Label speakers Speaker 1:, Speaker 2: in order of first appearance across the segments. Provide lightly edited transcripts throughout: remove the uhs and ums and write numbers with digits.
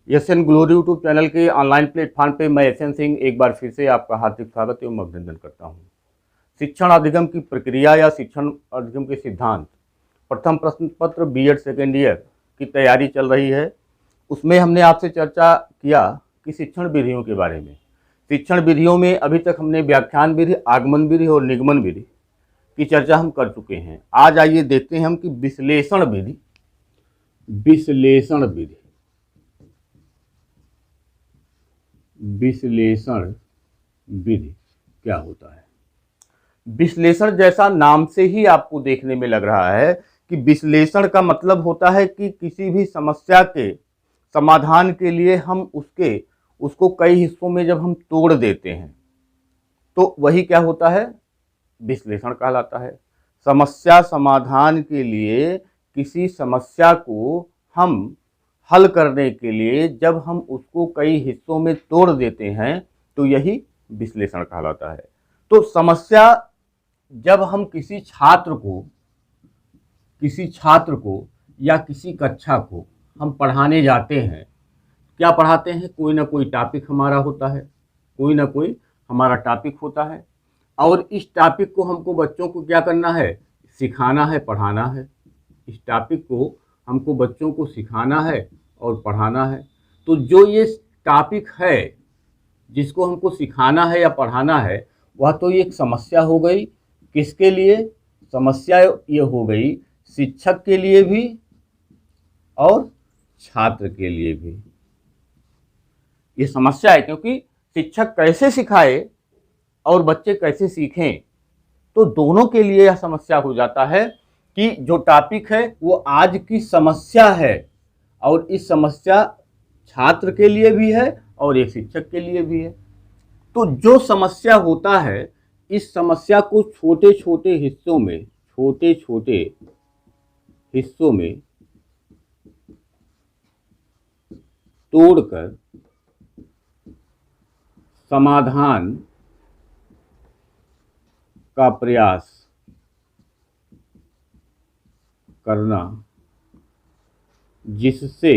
Speaker 1: SN glory YouTube channel के online platform पे मैं एसएन सिंह एक बार फिर से आपका हार्दिक स्वागत एवं अभिनंदन करता हूँ। शिक्षण अधिगम की प्रक्रिया या शिक्षण अधिगम के सिद्धांत प्रथम प्रश्न पत्र बीएड सेकेंड ईयर की तैयारी चल रही है। उसमें हमने आपसे चर्चा किया कि शिक्षण विधियों के बारे में। शिक्षण विधियों में अभी तक हमने व्याख्यान विधि, आगमन विधि और निगमन विधि की चर्चा हम कर चुके हैं। आज आइए देखते हैं हम कि विश्लेषण विधि विश्लेषण विधि क्या होता है। विश्लेषण जैसा नाम से ही आपको देखने में लग रहा है कि विश्लेषण का मतलब होता है कि किसी भी समस्या के समाधान के लिए हम उसको कई हिस्सों में जब हम तोड़ देते हैं तो वही क्या होता है, विश्लेषण कहलाता है। समस्या समाधान के लिए किसी समस्या को हम हल करने के लिए जब हम उसको कई हिस्सों में तोड़ देते हैं तो यही विश्लेषण कहलाता है। तो समस्या जब हम किसी छात्र को या किसी कक्षा को हम पढ़ाने जाते हैं, क्या पढ़ाते हैं, कोई ना कोई टॉपिक हमारा होता है, कोई ना कोई हमारा टॉपिक होता है और इस टॉपिक को हमको बच्चों को क्या करना है, सिखाना है, पढ़ाना है। इस टॉपिक को हमको बच्चों को सिखाना है और पढ़ाना है। तो जो ये टॉपिक है जिसको हमको सिखाना है या पढ़ाना है वह तो एक समस्या हो गई। किसके लिए समस्या ये हो गई? शिक्षक के लिए भी और छात्र के लिए भी ये समस्या है, क्योंकि शिक्षक कैसे सिखाए और बच्चे कैसे सीखें, तो दोनों के लिए यह समस्या हो जाता है कि जो टॉपिक है वो आज की समस्या है और इस समस्या छात्र के लिए भी है और एक शिक्षक के लिए भी है। तो जो समस्या होता है इस समस्या को छोटे छोटे हिस्सों में तोड़कर समाधान का प्रयास करना, जिससे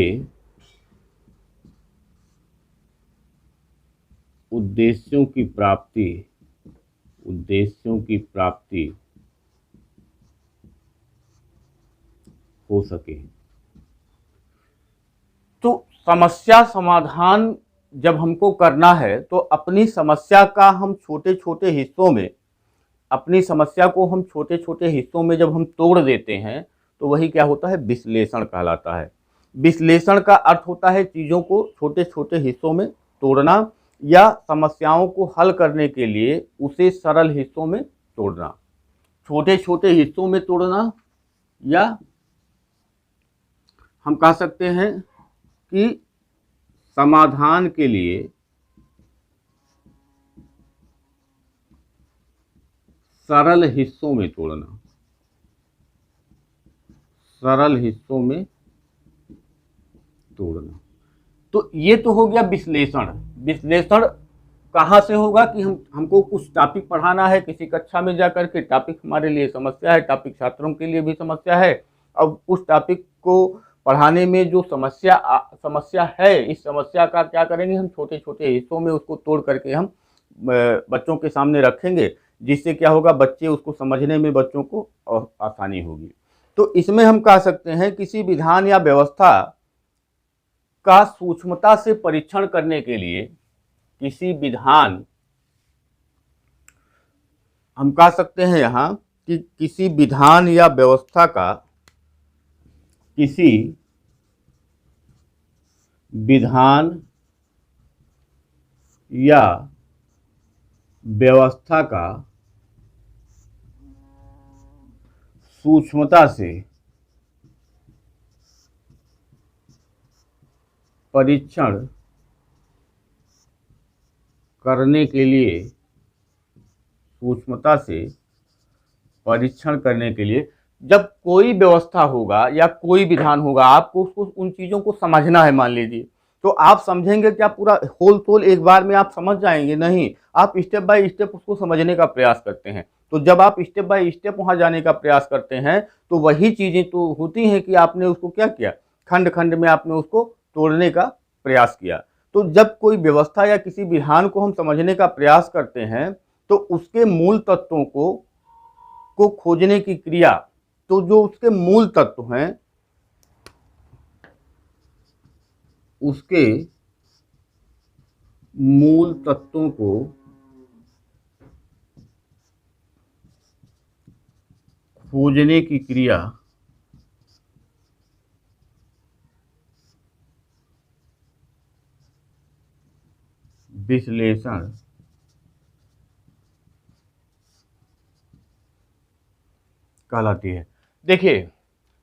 Speaker 1: उद्देश्यों की प्राप्ति हो सके। तो समस्या समाधान जब हमको करना है तो अपनी समस्या को हम छोटे छोटे हिस्सों में जब हम तोड़ देते हैं तो वही क्या होता है, विश्लेषण कहलाता है। विश्लेषण का अर्थ होता है चीज़ों को छोटे छोटे हिस्सों में तोड़ना या समस्याओं को हल करने के लिए उसे सरल हिस्सों में तोड़ना। छोटे छोटे हिस्सों में तोड़ना, या हम कह सकते हैं कि समाधान के लिए सरल हिस्सों में तोड़ना, तो ये तो हो गया विश्लेषण। विश्लेषण कहाँ से होगा कि हमको कुछ टॉपिक पढ़ाना है, किसी कक्षा में जाकर के टॉपिक हमारे लिए समस्या है, टॉपिक छात्रों के लिए भी समस्या है। अब उस टॉपिक को पढ़ाने में जो समस्या है, इस समस्या का क्या करेंगे, हम छोटे छोटे हिस्सों में उसको तोड़ करके हम बच्चों के सामने रखेंगे, जिससे क्या होगा, बच्चे उसको समझने में बच्चों को आसानी होगी। तो इसमें हम कह सकते हैं किसी विधान या व्यवस्था का सूक्ष्मता से परीक्षण करने के लिए, हम कह सकते हैं यहाँ कि किसी विधान या व्यवस्था का सूक्ष्मता से परीक्षण करने के लिए जब कोई व्यवस्था होगा या कोई विधान होगा, आपको उसको उन चीज़ों को समझना है। मान लीजिए, तो आप समझेंगे क्या पूरा होल तोल एक बार में आप समझ जाएंगे? नहीं, आप स्टेप बाय स्टेप उसको समझने का प्रयास करते हैं। तो जब आप स्टेप बाय स्टेप वहाँ जाने का प्रयास करते हैं तो वही चीज़ें तो होती हैं कि आपने उसको क्या किया, खंड खंड में आपने उसको तोड़ने का प्रयास किया। तो जब कोई व्यवस्था या किसी विधान को हम समझने का प्रयास करते हैं तो उसके मूल तत्वों को खोजने की क्रिया, तो जो उसके मूल तत्व हैं उसके मूल तत्वों को खोजने की क्रिया विश्लेषण कहलाती है। देखिए,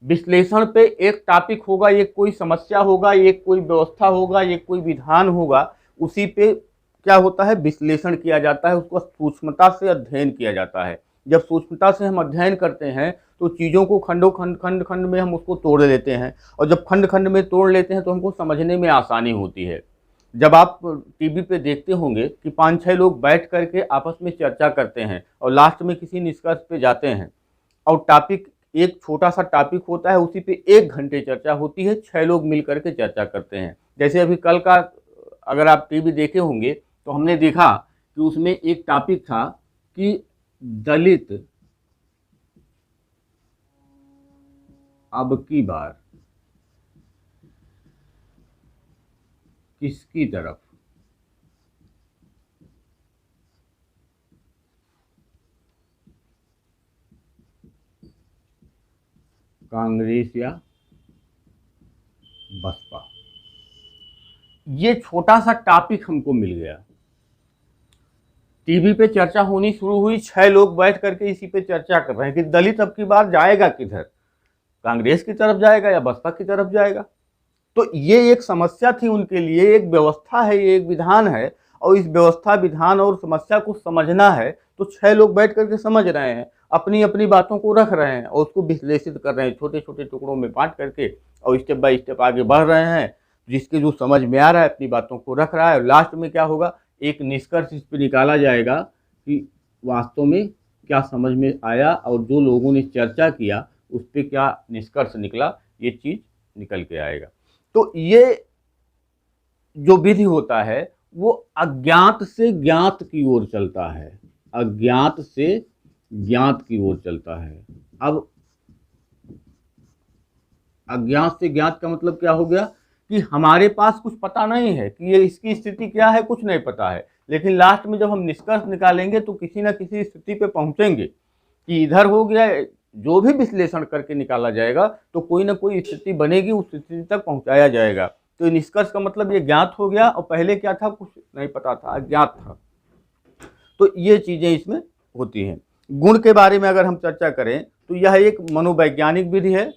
Speaker 1: विश्लेषण पे एक टॉपिक होगा, एक कोई समस्या होगा, एक कोई व्यवस्था होगा, एक कोई विधान होगा, उसी पे क्या होता है, विश्लेषण किया जाता है, उसको सूक्ष्मता से अध्ययन किया जाता है। जब सूक्ष्मता से हम अध्ययन करते हैं तो चीज़ों को खंडों खंड खंड खंड में हम उसको तोड़ लेते हैं, और जब खंड खंड में तोड़ लेते हैं तो हमको समझने में आसानी होती है। जब आप टीवी पे देखते होंगे कि 5-6 लोग बैठ करके आपस में चर्चा करते हैं और लास्ट में किसी निष्कर्ष पे जाते हैं, और टॉपिक एक छोटा सा टॉपिक होता है, उसी पे 1 घंटे चर्चा होती है, 6 लोग मिल करके चर्चा करते हैं। जैसे अभी कल का अगर आप टीवी देखे होंगे तो हमने देखा कि उसमें एक टॉपिक था कि दलित अब की बार किसकी तरफ, कांग्रेस या बसपा। ये छोटा सा टॉपिक हमको मिल गया, टीवी पे चर्चा होनी शुरू हुई, 6 लोग बैठ करके इसी पे चर्चा कर रहे हैं कि दलित अब की बार जाएगा किधर, कांग्रेस की तरफ जाएगा या बसपा की तरफ जाएगा। तो ये एक समस्या थी उनके लिए, एक व्यवस्था है, ये एक विधान है, और इस व्यवस्था विधान और समस्या को समझना है तो 6 लोग बैठ करके समझ रहे हैं, अपनी अपनी बातों को रख रहे हैं और उसको विश्लेषित कर रहे हैं, छोटे छोटे टुकड़ों में बांट करके, और स्टेप बाय स्टेप आगे बढ़ रहे हैं। जिसके जो समझ में आ रहा है अपनी बातों को रख रहा है, और लास्ट में क्या होगा, एक निष्कर्ष इस पर निकाला जाएगा कि वास्तव में क्या समझ में आया और जो लोगों ने चर्चा किया उस पर क्या निष्कर्ष निकला, ये चीज़ निकल के आएगा। तो ये जो विधि होता है वो अज्ञात से ज्ञात की ओर चलता है, अज्ञात से ज्ञात की ओर चलता है। अब अज्ञात से ज्ञात का मतलब क्या हो गया कि हमारे पास कुछ पता नहीं है कि ये इसकी स्थिति क्या है, कुछ नहीं पता है, लेकिन लास्ट में जब हम निष्कर्ष निकालेंगे तो किसी न किसी स्थिति पे पहुंचेंगे कि इधर हो गया। जो भी विश्लेषण करके निकाला जाएगा तो कोई ना कोई स्थिति बनेगी, उस स्थिति तक पहुंचाया जाएगा। तो निष्कर्ष का मतलब ये ज्ञात हो गया, और पहले क्या था, कुछ नहीं पता था, अज्ञात था। तो ये चीज़ें इसमें होती हैं। गुण के बारे में अगर हम चर्चा करें तो यह एक मनोवैज्ञानिक विधि है,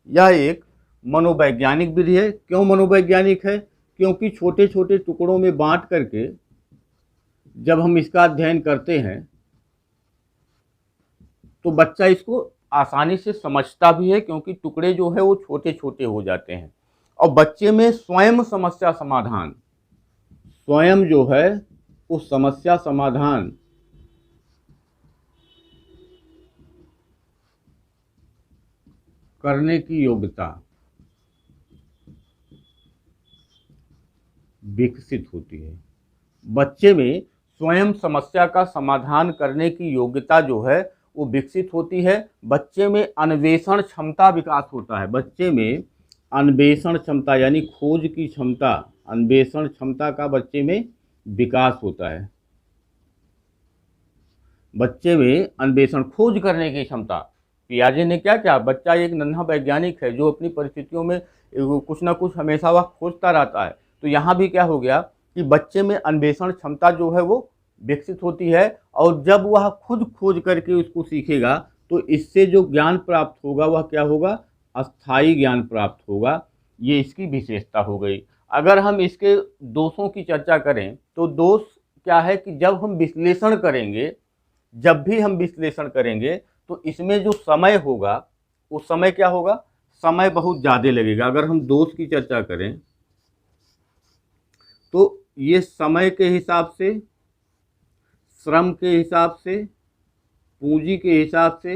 Speaker 1: यह एक मनोवैज्ञानिक विधि है। क्यों मनोवैज्ञानिक है? क्योंकि छोटे छोटे टुकड़ों में बांट करके जब हम इसका अध्ययन करते हैं तो बच्चा इसको आसानी से समझता भी है, क्योंकि टुकड़े जो है वो छोटे छोटे हो जाते हैं, और बच्चे में स्वयं समस्या समाधान, स्वयं जो है उस समस्या समाधान करने की योग्यता विकसित होती है। बच्चे में स्वयं समस्या का समाधान करने की योग्यता जो है वो विकसित होती है। बच्चे में अन्वेषण क्षमता विकास होता है, बच्चे में अन्वेषण क्षमता यानी खोज की क्षमता, अन्वेषण क्षमता का बच्चे में विकास होता है। बच्चे में अन्वेषण खोज करने की क्षमता, पियाजे ने क्या किया, बच्चा एक नन्हा वैज्ञानिक है जो अपनी परिस्थितियों में कुछ ना कुछ हमेशा वह खोजता रहता है। तो यहाँ भी क्या हो गया कि बच्चे में अन्वेषण क्षमता जो है वो विकसित होती है, और जब वह खुद खोज करके उसको सीखेगा तो इससे जो ज्ञान प्राप्त होगा वह क्या होगा, अस्थायी ज्ञान प्राप्त होगा। ये इसकी विशेषता हो गई। अगर हम इसके दोषों की चर्चा करें तो दोष क्या है कि जब हम विश्लेषण करेंगे, जब भी हम विश्लेषण करेंगे तो इसमें जो समय होगा वो समय क्या होगा, समय बहुत ज़्यादा लगेगा। अगर हम दोष की चर्चा करें तो ये समय के हिसाब से, श्रम के हिसाब से, पूंजी के हिसाब से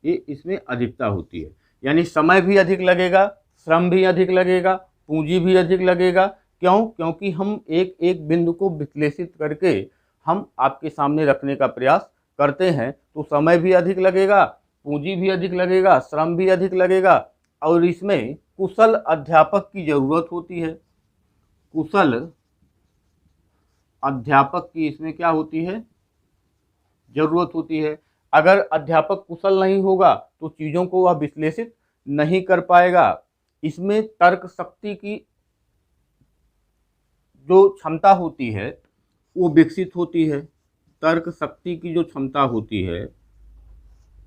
Speaker 1: ये इसमें अधिकता होती है। यानी समय भी अधिक लगेगा, श्रम भी अधिक लगेगा, पूंजी भी अधिक लगेगा। क्यों? क्योंकि हम एक एक बिंदु को विश्लेषित करके हम आपके सामने रखने का प्रयास करते हैं, तो समय भी अधिक लगेगा, पूंजी भी अधिक लगेगा, श्रम भी अधिक लगेगा, और इसमें कुशल अध्यापक की ज़रूरत होती है। कुशल अध्यापक की इसमें क्या होती है? ज़रूरत होती है। अगर अध्यापक कुशल नहीं होगा तो चीज़ों को वह विश्लेषित नहीं कर पाएगा। इसमें तर्क शक्ति की जो क्षमता होती है वो विकसित होती है। तर्क शक्ति की जो क्षमता होती है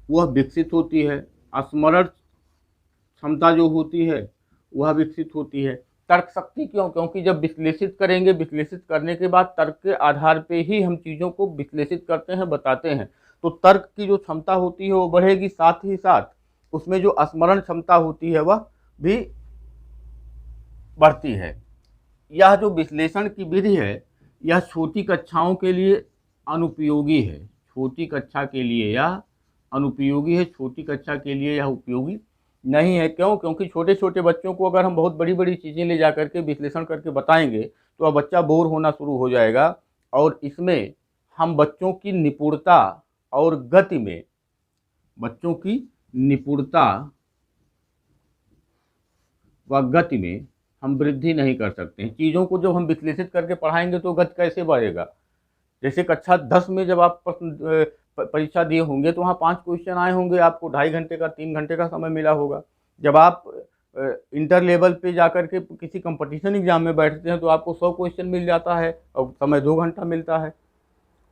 Speaker 1: वह विकसित होती है। स्मरण क्षमता जो होती है वह विकसित होती है। तर्क शक्ति क्यों? क्योंकि जब विश्लेषित करेंगे, विश्लेषित करने के बाद तर्क के आधार पे ही हम चीज़ों को विश्लेषित करते हैं, बताते हैं, तो तर्क की जो क्षमता होती है वो बढ़ेगी, साथ ही साथ उसमें जो स्मरण क्षमता होती है वह भी बढ़ती है। यह जो विश्लेषण की विधि है यह छोटी कक्षाओं के लिए अनुपयोगी है। छोटी कक्षा के लिए यह अनुपयोगी है, छोटी कक्षा के लिए यह उपयोगी नहीं है। क्यों? क्योंकि छोटे छोटे बच्चों को अगर हम बहुत बड़ी बड़ी चीज़ें ले जा करके विश्लेषण करके बताएंगे तो वह बच्चा बोर होना शुरू हो जाएगा, और इसमें हम बच्चों की निपुणता और गति में, बच्चों की निपुणता व गति में हम वृद्धि नहीं कर सकते हैं। चीज़ों को जब हम विश्लेषित करके पढ़ाएंगे तो गति कैसे बढ़ेगा? जैसे कक्षा 10 में जब आप परीक्षा दिए होंगे तो वहाँ 5 क्वेश्चन आए होंगे, आपको 2.5 घंटे का 3 घंटे का समय मिला होगा। जब आप इंटर लेवल पे जाकर के किसी कंपटीशन एग्जाम में बैठते हैं तो आपको 100 क्वेश्चन मिल जाता है और समय 2 घंटा मिलता है।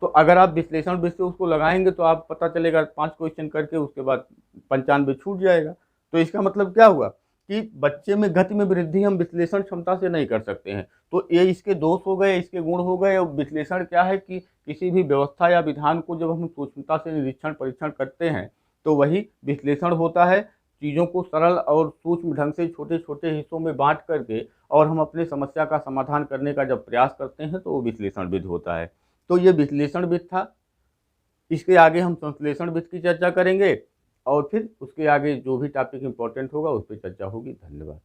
Speaker 1: तो अगर आप विश्लेषण विधि से उसको लगाएंगे तो आप पता चलेगा 5 क्वेश्चन करके उसके बाद 95 छूट जाएगा। तो इसका मतलब क्या हुआ कि बच्चे में गति में वृद्धि हम विश्लेषण क्षमता से नहीं कर सकते हैं। तो ये इसके दोष हो गए, इसके गुण हो गए। और विश्लेषण क्या है कि किसी भी व्यवस्था या विधान को जब हम सूक्ष्मता से निरीक्षण परीक्षण करते हैं तो वही विश्लेषण होता है। चीज़ों को सरल और सूक्ष्म ढंग से छोटे छोटे हिस्सों में बांट करके और हम अपने समस्या का समाधान करने का जब प्रयास करते हैं तो वो विश्लेषण विधि होता है। तो ये विश्लेषण विधि था। इसके आगे हम संश्लेषण विधि की चर्चा करेंगे और फिर उसके आगे जो भी टॉपिक इम्पोर्टेंट होगा उस पर चर्चा होगी। धन्यवाद।